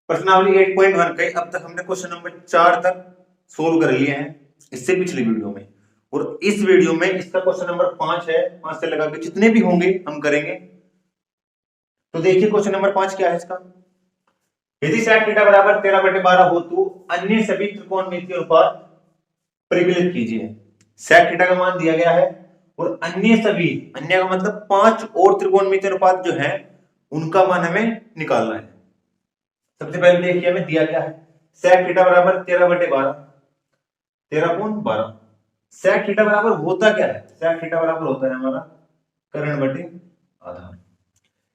प्रश्नावली 8.1 के अब तक हमने क्वेश्चन नंबर 4 तक सोल्व कर लिए हैं इससे पिछली वीडियो में, और इस वीडियो में इसका क्वेश्चन नंबर 5 है। 5 से लगा के जितने भी होंगे हम करेंगे। तो देखिए क्वेश्चन नंबर 5 क्या है इसका। यदि sec थीटा बराबर 13/12 हो तो अन्य सभी त्रिकोणमितीय अनुपात परिकलित कीजिए। sec थीटा का मान दिया गया है और अन्य सभी, अन्य का मतलब 5 और त्रिकोणमितीय अनुपात जो है उनका मान हमें निकालना है। सबसे पहले देखिए हमें दिया क्या है। sec थीटा बराबर 13/12, 13/12। sec थीटा बराबर होता क्या है? sec थीटा बराबर होता है हमारा कर्ण बटे आधार।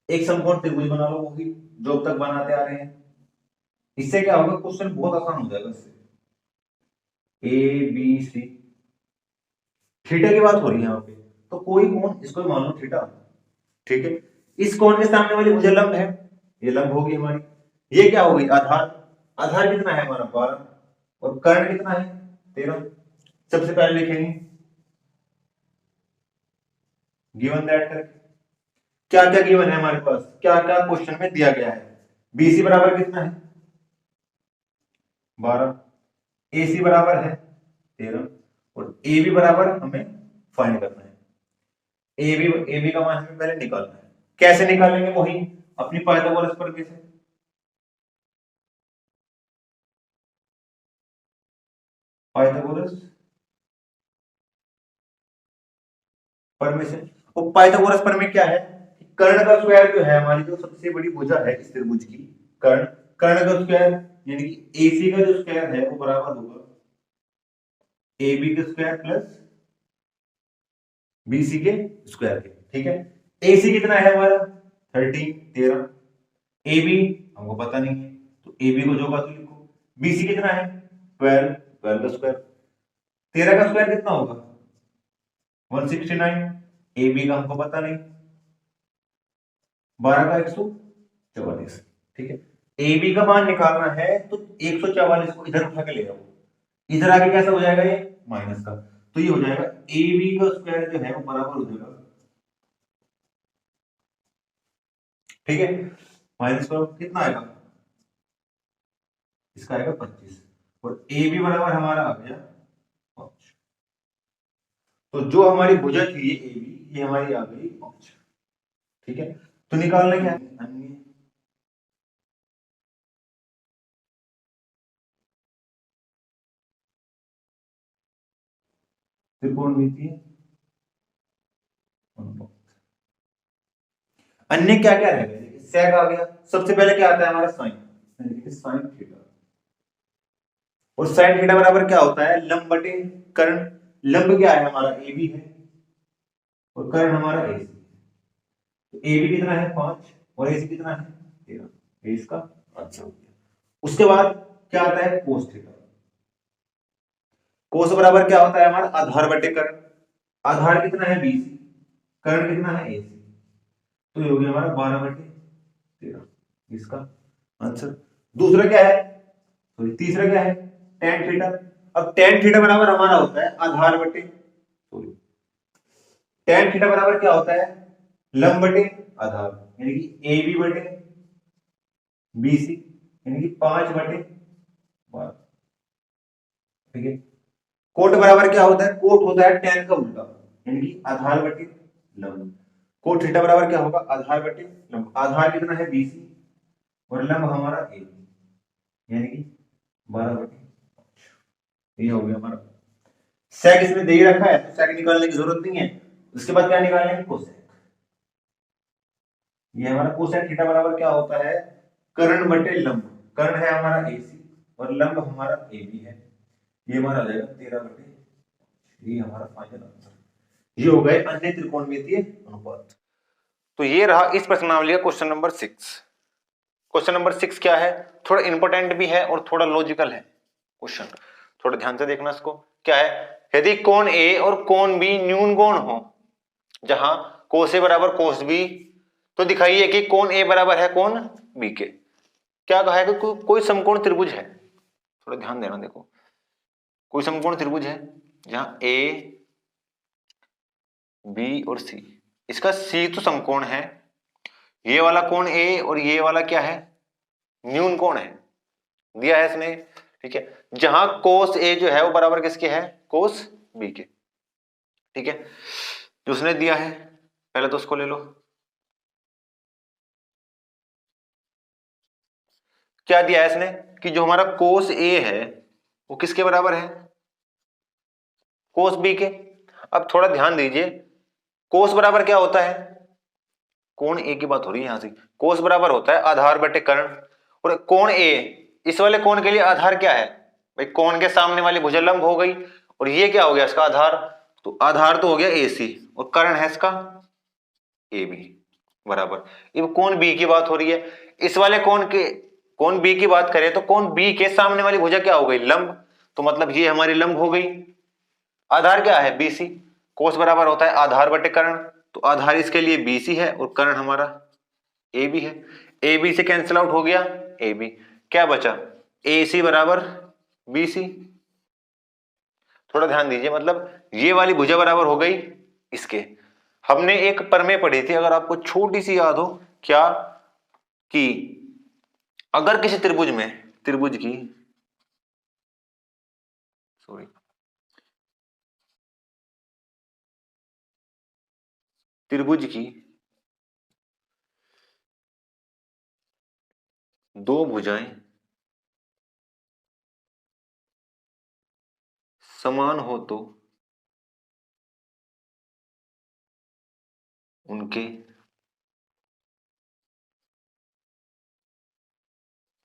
एक समकोण त्रिभुज बना लो, होगी जो अब तक बनाते आ रहे हैं। इससे क्या होगा, क्वेश्चन बहुत आसान हो जाएगा। इससे ए बी सी, थीटा की बात हो रही है यहाँ पे, तो कोई कोण, इसको मान लो थीटा, ठीक है। इस कोण के सामने वाली भुजा लंब है, ये लंब होगी हमारी। ये क्या होगी, आधार। आधार कितना है हमारा 12, और कर्ण कितना है 13। सबसे पहले लिखेंगे गिवन दैट करके क्या क्या गिवन है हमारे पास, क्या क्या क्वेश्चन में दिया गया है। बीसी बराबर कितना है 12, एसी बराबर है 13, और ए बी बराबर हमें फाइंड करना है। ए बी का मान हमें पहले निकालना है। कैसे निकालेंगे, वही अपनी पाइथागोरस प्रमेय से। पाइथागोरस प्रमेय से। वो पाइथागोरस प्रमेय क्या है, कर्ण का स्क्वायर जो है हमारी जो सबसे बड़ी भुजा है इस त्रिभुज की, कर्ण, कर्ण का स्क्वायर यानी कि एसी का जो स्क्वायर है वो बराबर होगा ए बी के स्क्वायर प्लस बीसी के स्क्वायर के, ठीक है। एसी कितना है हमारा 13, ए बी हमको पता नहीं है, तो ए बी को जो बात लिखो। बीसी कितना है 12, 12 का स्क्वायर। 13 का स्क्वायर कितना होगा 169, ए बी का हमको पता नहीं। 12 का 144, ठीक है। ए बी का मान निकालना है तो 144 को इधर उठा के ले आओ, इधर आके कैसा हो जाएगा ये माइनस का, तो ये हो जाएगा ए बी का स्क्वायर जो है वो बराबर हो जाएगा, ठीक है। माइनस करो कितना आएगा, इसका आएगा 25, और ए बी बराबर हमारा आ गया 5। तो जो हमारी भुजा थी ये ए बी, ये हमारी आ गई 5, ठीक है। तो निकालना क्या है, अन्य त्रिकोणमितीय अनुपात। अन्य क्या क्या रहेगा, sec आ गया। सबसे पहले क्या आता है हमारा साइन, साइन थीटा, और साइन थीटा बराबर क्या होता है लंब बटे कर्ण। लंब क्या है हमारा ए बी है, और कर्ण हमारा ए सी। तो ए बी कितना है 5, और ए सी कितना है 13, ये इसका आंसर हो गया। उसके बाद क्या आता है कोस थीटा। कोस बराबर क्या होता है हमारा आधार बटे कर्ण। आधार कितना है 20, कर्ण कितना है ए सी, तो ये हो गया हमारा 12/13, इसका आंसर। दूसरा क्या है, सॉरी तीसरा क्या है tan थीटा। अब tan थीटा बराबर हमारा होता है आधार बटे, सॉरी tan थीटा बराबर क्या होता है लंब बटे आधार, यानी कि ए बी बटे बी सी, यानी कि 5/12, ठीक है। कोट बराबर क्या होता है, कोट होता है tan का उल्टा, यानी कि आधार बटे लंब। कोट थीटा बराबर क्या होगा आधार बटे लंब। आधार कितना है बी सी, और लंब हमारा ए बी, यानी कि 12/5, ये हो गया हमारा। सेक इसमें दे ही रखा है तो सेक निकालने की जरूरत नहीं है। उसके बाद क्या निकालना है कोसेक। ये हमारा कोसेक थीटा बराबर क्या होता है कर्ण बटे लंब। कर्ण है हमारा एसी और लंब हमारा ए बी है, ये हमारा आ जाएगा 13/5। ये हमारा फाइनल आंसर। ये हो गए अन्य त्रिकोणमितीय अनुपात। तो ये रहा इस प्रश्नावली का क्वेश्चन नंबर 6। क्वेश्चन नंबर 6 क्या है, थोड़ा इंपॉर्टेंट भी है और थोड़ा लॉजिकल है क्वेश्चन, थोड़ा ध्यान से देखना इसको। क्या है, यदि कोण ए और कोण बी न्यून कोण हो, जहां कोस ए बराबर कोस बी, तो दिखाइए कि कोण ए बराबर है कोण बी के। क्या कहा है कि कोई समकोण त्रिभुज है, थोड़ा ध्यान देना। देखो कोई समकोण त्रिभुज है जहां ए बी और सी, इसका सी तो समकोण है, ये वाला कोण ए और ये वाला क्या है न्यून कौन है, दिया है इसने, ठीक है। जहां कोस ए जो है वो बराबर किसके है, कोस बी के, ठीक है। जो उसने दिया है पहले तो उसको ले लो। क्या दिया है इसने कि जो हमारा कोस ए है वो किसके बराबर है, कोस बी के। अब थोड़ा ध्यान दीजिए, कोस बराबर क्या होता है, कोण ए की बात हो रही है यहां से। कोस बराबर होता है आधार बटे कर्ण, और कोण ए, इस वाले कोण के लिए आधार क्या है भाई, कोण के सामने वाली भुजा लंब हो गई, और ये क्या हो गया इसका आधार, तो आधार तो हो गया ए सी, और कर्ण है इसका ए बी बराबर। अब कोण बी की बात हो रही है, इस वाले कोण बी की बात करें तो कोण बी के सामने वाली भुजा क्या हो गई, लंब, तो मतलब ये हमारी लंब हो गई। आधार क्या है, बीसी, कोस बराबर होता है आधार बटे कर्ण, तो आधार इसके लिए बीसी है और कर्ण हमारा ए बी है। ए बी से कैंसिल आउट हो गया ए बी, क्या बचा, ए सी बराबर बी सी। थोड़ा ध्यान दीजिए, मतलब ये वाली भुजा बराबर हो गई इसके। हमने एक प्रमेय पढ़ी थी, अगर आपको छोटी सी याद हो, क्या कि अगर किसी त्रिभुज की सॉरी त्रिभुज की दो भुजाएं समान हो तो उनके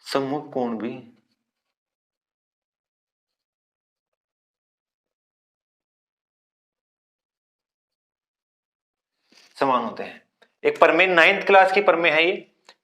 सम्मुख कोण भी समान होते हैं। एक प्रमेय 9th क्लास की प्रमेय है ये,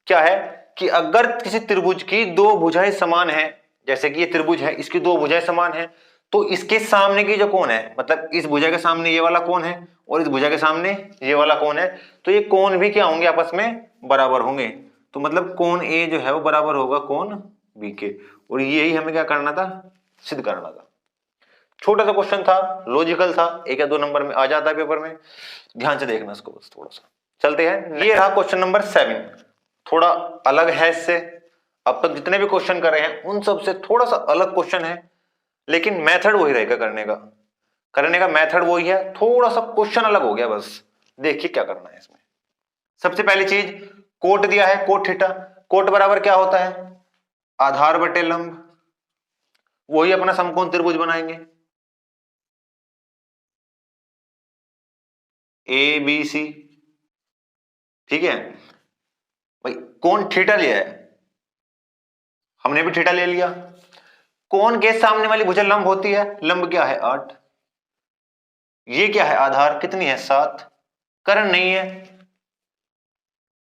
क्या है कि अगर किसी त्रिभुज की दो भुजाएं समान है, जैसे कि ये त्रिभुज है, इसकी दो भुजाएं समान है, तो इसके सामने की जो कोण है, मतलब इस भुजा के सामने ये वाला कोण है और इस भुजा के सामने ये वाला कोण है, तो ये कोण भी क्या होंगे, आपस में बराबर होंगे। तो मतलब कोण ए जो है वो बराबर होगा कोण बी के, और यही हमें क्या करना था, सिद्ध करना था। छोटा सा क्वेश्चन था, लॉजिकल था, 1 या 2 नंबर में आ जाता है पेपर में, ध्यान से देखना इसको बस थोड़ा सा। चलते हैं, ये रहा क्वेश्चन नंबर 7, थोड़ा अलग है इससे, अब तक जितने भी क्वेश्चन करे हैं उन सब से थोड़ा सा अलग क्वेश्चन है, लेकिन मेथड वही रहेगा करने का मेथड वही है, थोड़ा सा क्वेश्चन अलग हो गया बस। देखिए क्या करना है इसमें। सबसे पहली चीज, कोट दिया है, कोट थीटा, कोट बराबर क्या होता है, आधार बटे लंब, वही अपना समकोण त्रिभुज बनाएंगे, ए बी सी, ठीक है भाई। कोण थीटा लिया है, हमने भी थीटा ले लिया। कोण के सामने वाली भुजा लंब होती है, लंब क्या है 8, ये क्या है आधार कितनी है 7, कर्ण नहीं है,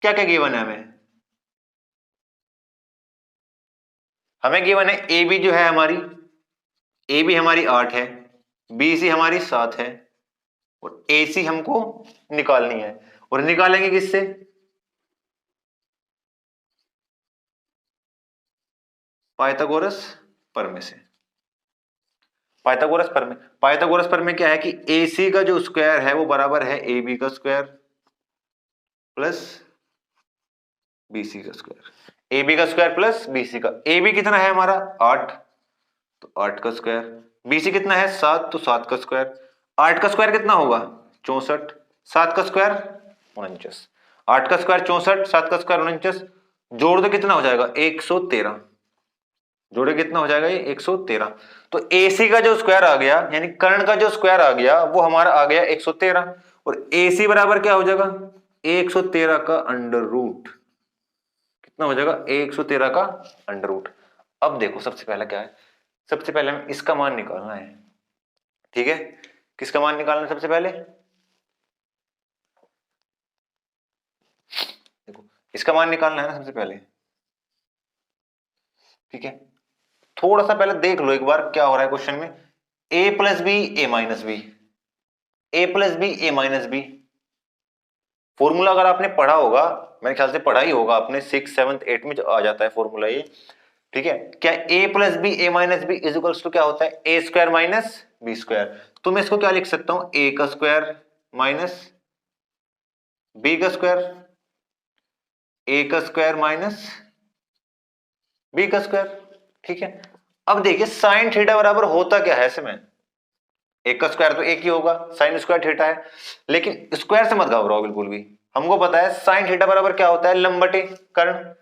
क्या क्या गिवन है हमें गिवन है ए बी जो है हमारी, ए बी हमारी 8 है, बी सी हमारी 7 है, और ए सी हमको निकालनी है, और निकालेंगे किससे, पाइथागोरस प्रमेय से। पाइथागोरस प्रमेय क्या है कि ए सी का जो स्क्वायर है वो बराबर है ए बी का स्क्वायर प्लस बी सी का स्क्वायर, ए बी का स्क्वायर प्लस बी सी का। ए बी कितना है हमारा 8, तो 8 का स्क्वायर, बी सी कितना है 7, तो 7 का स्क्वायर, 8 का स्क्वायर कितना होगा 64, 7 का स्क्वायर 49, 8 का स्क्वायर 64, 7 का स्क्वायर 49, जोड़ दो कितना हो जाएगा 113, जोड़े कितना हो जाएगा ये 113। तो AC का जो स्क्वायर आ गया, यानी कर्ण का जो स्क्वायर आ गया वो हमारा आ गया 113, और AC बराबर क्या हो जाएगा 113 का अंडर रूट, कितना हो जाएगा 113 का अंडर रूट। अब देखो सबसे पहला क्या है, सबसे पहले हमें इसका मान निकालना है, ठीक है। किसका मान निकालना है सबसे पहले, देखो इसका मान निकालना है ना सबसे पहले, ठीक है। थोड़ा सा पहले देख लो एक बार क्या हो रहा है क्वेश्चन में, a plus B A minus B, A plus B A minus B, formula अगर आपने पढ़ा होगा, मेरे ख्याल से पढ़ा ही होगा आपने, 6, 7, 8 में आ जाता है फॉर्मूला ये, ठीक है। क्या a plus B A minus B is equals to क्या होता है A square minus B square, तो मैं इसको क्या लिख सकता हूं a का स्क्वायर माइनस b का स्क्वायर, a का स्क्वायर माइनस बी का स्क्वायर। ठीक है, अब देखिए साइन थीटा बराबर होता क्या है इसमें, एक का स्क्वायर तो एक ही होगा, साइन स्क्वायर थीटा है, लेकिन स्क्वायर से मत घबराओ बिल्कुल भी। हमको पता है साइन थीटा बराबर क्या होता है, लंब बटे कर्ण।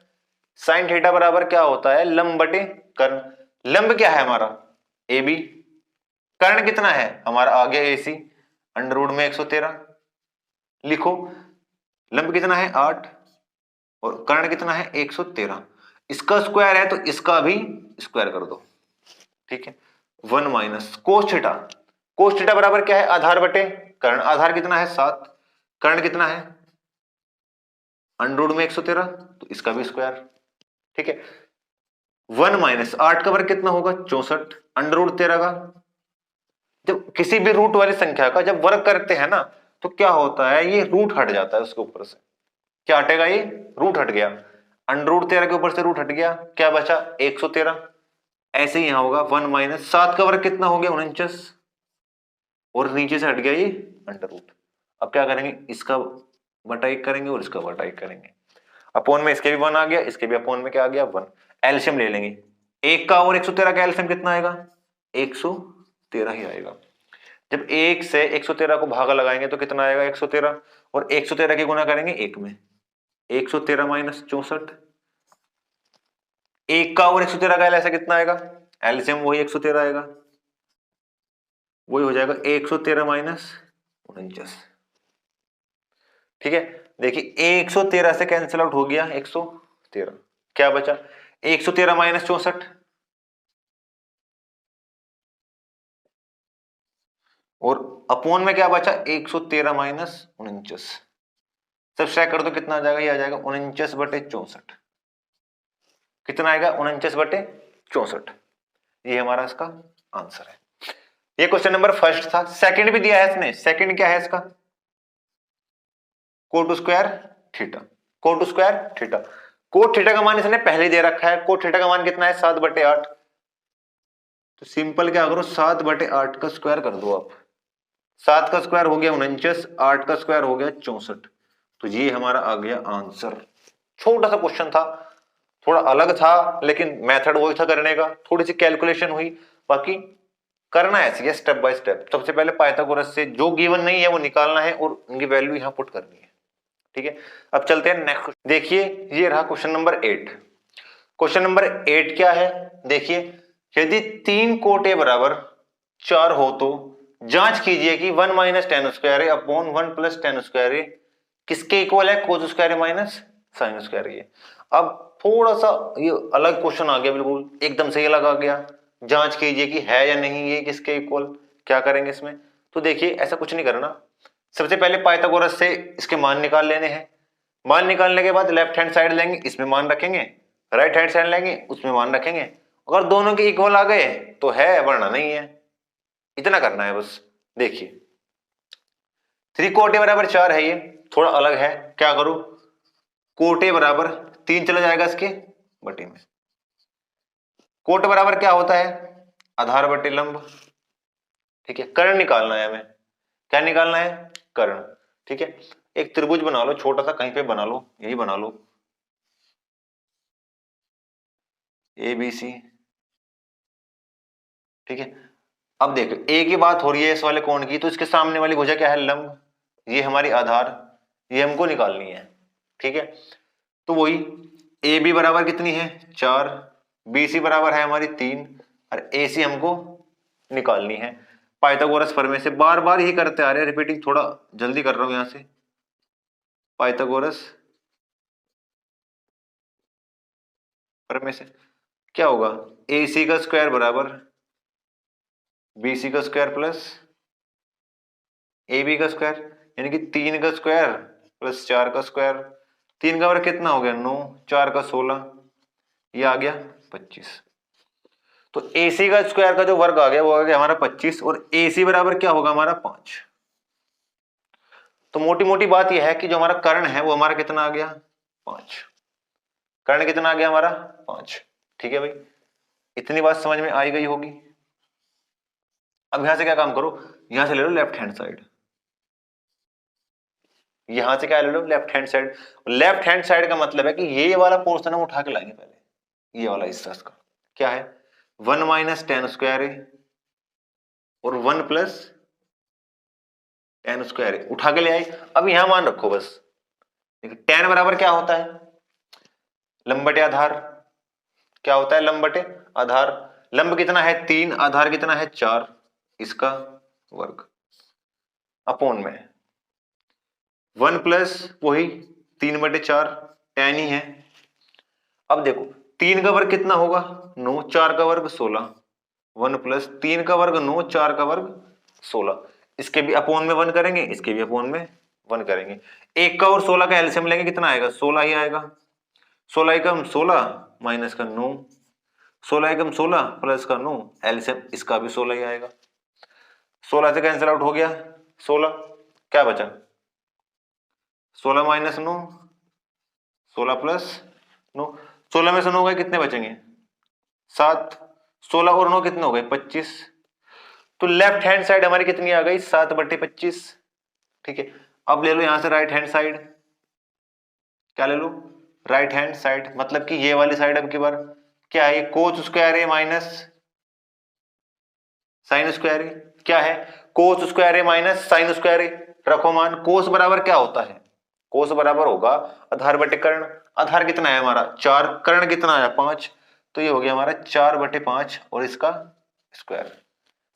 साइन थीटा बराबर क्या होता है, लंब बटे कर्ण। लंब क्या है हमारा, ए बी। कर्ण कितना है हमारा, आ गया ए सी, अंडर रूट में 113। लिखो लंब कितना है 8 और कर्ण कितना है 113। इसका स्क्वायर है तो इसका भी स्क्वायर कर दो। ठीक है, 1 minus cos theta. Cos theta बराबर क्या है, आधार बटे कर्ण। आधार कितना है 7, कर्ण कितना है अंडर रूट में 113, तो इसका भी स्क्वायर। ठीक है, 1 माइनस 8 का वर्ग कितना होगा 64, अंडर रूट 13 का। जब किसी भी रूट वाली संख्या का जब वर्ग करते हैं ना तो क्या होता है, ये रूट हट जाता है उसके ऊपर से। क्या हटेगा, ये रूट हट गया, अंडर रूट 13 के ऊपर से रूट हट गया, क्या बचा 113। ऐसे ही यहां होगा 1 माइनस 7 का वर्ग कितना हो गया 49, और नीचे से हट गया ये अंडर रूट। अब क्या करेंगे, इसका बटा 1 करेंगे और इसका बटा 1 करेंगे। अपोन में इसके भी 1 आ गया, इसके भी अपोन में क्या आ गया 1। एलसीएम ले लेंगे, 1 का और 113 का एलसीएम कितना आएगा 113 ही आएगा। जब 1 से 113 को भागा लगाएंगे तो कितना आएगा 113, और 113 की गुना करेंगे 1 में, 113 माइनस 64। 1 का और 113 का एलसीएम कितना आएगा, एलसीएम वही 113 आएगा, वही हो जाएगा 113 माइनस 49। ठीक है, देखिए 113 से कैंसिल आउट हो गया 113, क्या बचा 113 माइनस 64, और अपोन में क्या बचा 113 माइनस 49। सब्ट्रैक्ट कर दो कितना आ जाएगा, ये आ जाएगा 49 बटे 64। कितना आएगा 49 बटे 64। ये हमारा इसका आंसर है। ये क्वेश्चन नंबर फर्स्ट था। सेकंड भी दिया है इसने, सेकंड क्या है इसका, coat square theta. Coat square theta, cot theta का मान इसने पहले दे रखा है। कोट थीटा का मान कितना है 7/8, तो सिंपल क्या करो 7/8 का स्क्वायर कर दो आप। 7 का स्क्वायर हो गया 49, 8 का स्क्वायर हो गया 64, तो ये हमारा आ गया आंसर। छोटा सा क्वेश्चन था, थोड़ा अलग था, लेकिन मेथड वही था करने का, थोड़ी सी कैलकुलेशन हुई, बाकी करना ऐसे है स्टेप बाय स्टेप। सबसे पहले पाइथागोरस से जो गिवन नहीं है वो निकालना है और उनकी वैल्यू यहां पुट करनी है। ठीक है, अब चलते हैं नेक्स्ट। देखिए ये रहा क्वेश्चन नंबर 8। क्वेश्चन नंबर 8 क्या है, देखिए यदि 3 कोट ए बराबर 4 हो तो जांच कीजिए कि 1 माइनस टेन स्क्वायर ए अपॉन 1 प्लस टेन स्क्वायर ए किसके इक्वल है, कोस स्क्वायर ए माइनस साइन स्क्वायर ए। अब थोड़ा सा ये अलग क्वेश्चन आ गया, बिल्कुल एकदम से अलग आ गया। जांच कीजिए कि है या नहीं ये किसके इक्वल, क्या करेंगे इसमें, तो देखिए ऐसा कुछ नहीं करना। सबसे पहले पाइथागोरस से इसके मान निकाल लेने हैं। मान निकालने के बाद लेफ्ट हैंड साइड लेंगे, इसमें मान रखेंगे, राइट हैंड साइड लेंगे, उसमें मान रखेंगे। अगर दोनों के इक्वल आ गए तो है, वरना नहीं है। इतना करना है बस। देखिए 3 कोट ए बराबर 4 है, ये थोड़ा अलग है। क्या करो, कोट ए बराबर 3 चला जाएगा इसके बटे में। कोट बराबर क्या होता है, आधार बटे लंब। ठीक है, कर्ण निकालना है हमें। क्या निकालना है, कर्ण। ठीक है, एक त्रिभुज बना लो, छोटा सा कहीं पे बना लो, यही बना लो ABC। ठीक है, अब देखो ए की बात हो रही है इस वाले कोण की, तो इसके सामने वाली भुजा क्या है, लंब। ये हमारी आधार, ये हमको निकालनी है। ठीक है, तो वही AB बराबर कितनी है 4, BC बराबर है हमारी 3, और AC हमको निकालनी है। पाइथागोरस प्रमेय से बार बार यही करते आ रहे हैं, रिपीटिंग थोड़ा जल्दी कर रहा हूं यहां से। पाइथागोरस प्रमेय से क्या होगा, AC का स्क्वायर बराबर BC का स्क्वायर प्लस AB का स्क्वायर, यानी कि 3 का स्क्वायर प्लस 4 का स्क्वायर। 3 का वर्ग कितना हो गया 9, 4 का 16, ये आ गया 25। तो AC का स्क्वायर का जो वर्ग आ गया वो आ गया हमारा 25, और AC बराबर क्या होगा हमारा 5। तो मोटी मोटी बात यह है कि जो हमारा कर्ण है वो हमारा कितना आ गया 5। कर्ण कितना आ गया हमारा 5। ठीक है भाई, इतनी बात समझ में आई गई होगी। अब यहां से क्या काम करो, यहां से ले लो लेफ्ट हैंड साइड। यहां से क्या ले लो left hand side. Left hand side का मतलब है कि ये वाला पोर्शन हम उठा के लाएंगे पहले। ये वाला हिस्सा इसका क्या है 1 माइनस टेन स्क्वायर ए और 1 प्लस टेन स्क्वायर ए उठा के ले आए। अब यहां मान रखो बस, टेन बराबर क्या होता है लंब बटे आधार, क्या होता है लंब बटे आधार। लंब कितना है 3, आधार कितना है 4, इसका वर्ग अपॉन में 1 प्लस वही 3/4 टेन ही है। अब देखो 3 का वर्ग कितना होगा 9, 4 का वर्ग 16, 1 प्लस 3 का वर्ग 9, 4 का वर्ग 16। इसके भी अपॉन में 1 करेंगे, इसके भी अपॉन में 1 करेंगे। 1 का और 16 का एलसीएम लेंगे कितना आएगा 16 ही आएगा। 16 एकम 16 माइनस का 9, 16 एकम 16 प्लस का 9, एलसीएम इसका भी 16 ही आएगा। 16 से कैंसिल आउट हो गया 16, क्या बचा 16 माइनस 9, 16 प्लस 9, 16 में से 9 गए कितने बचेंगे 7, 16 और 9 कितने हो गए 25। तो लेफ्ट हैंड साइड हमारी कितनी आ गई 7/25। ठीक है, अब ले लो यहां से राइट हैंड साइड, क्या ले लो राइट हैंड साइड, मतलब कि ये वाली साइड अब की बार क्या है कोस स्क्वायर ए माइनस साइन स्क्वायर ए, क्या है कोस स्क्वायर ए माइनस साइन स्क्वायर ए। रखो मान कोस बराबर क्या होता है कोस बराबर होगा आधार बटे कर्ण। आधार कितना है हमारा 4, कर्ण कितना आया 5, तो ये हो गया हमारा 4/5 और इसका स्क्वायर।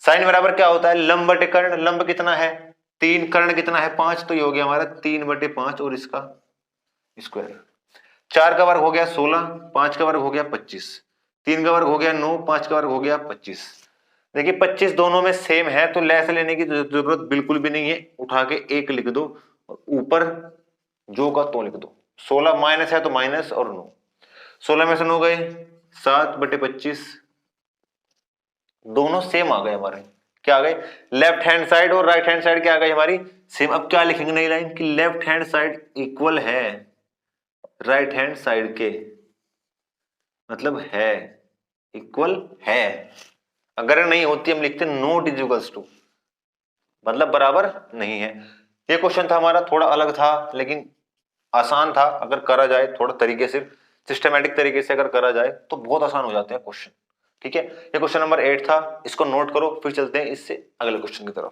साइन बराबर क्या होता है लंब बटे कर्ण, लंब कितना है 3, कर्ण कितना है 5, तो ये हो गया हमारा 3/5 और इसका स्क्वायर। 4 का वर्ग हो गया 16, 5 का वर्ग हो गया 25, 3 का वर्ग हो गया 9, 5 का वर्ग हो गया 25। देखिए 25 दोनों में सेम है तो लेस लेने की जरूरत बिल्कुल भी नहीं है, उठा के 1 लिख दो और ऊपर जो का तो लिख दो। 16 माइनस है तो माइनस और 9, 16 में से 9 गए 7/25, दोनों सेम आ गए हमारे, क्या आ गए लेफ्ट हैंड साइड और राइट हैंड साइड क्या आ गई हमारी सेम। अब क्या लिखेंगे नई लाइन कि लेफ्ट हैंड साइड इक्वल है राइट हैंड साइड के, मतलब है इक्वल है। अगर नहीं होती हम लिखते नोट इज इक्वल्स टू, मतलब बराबर नहीं है। ये क्वेश्चन था हमारा, थोड़ा अलग था लेकिन आसान था। अगर करा जाए थोड़ा तरीके से सिस्टमैटिक तरीके से अगर करा जाए तो बहुत आसान हो जाते हैं क्वेश्चन। ठीक है, ये क्वेश्चन नंबर 8 था, इसको नोट करो, फिर चलते हैं इससे अगले क्वेश्चन की तरफ।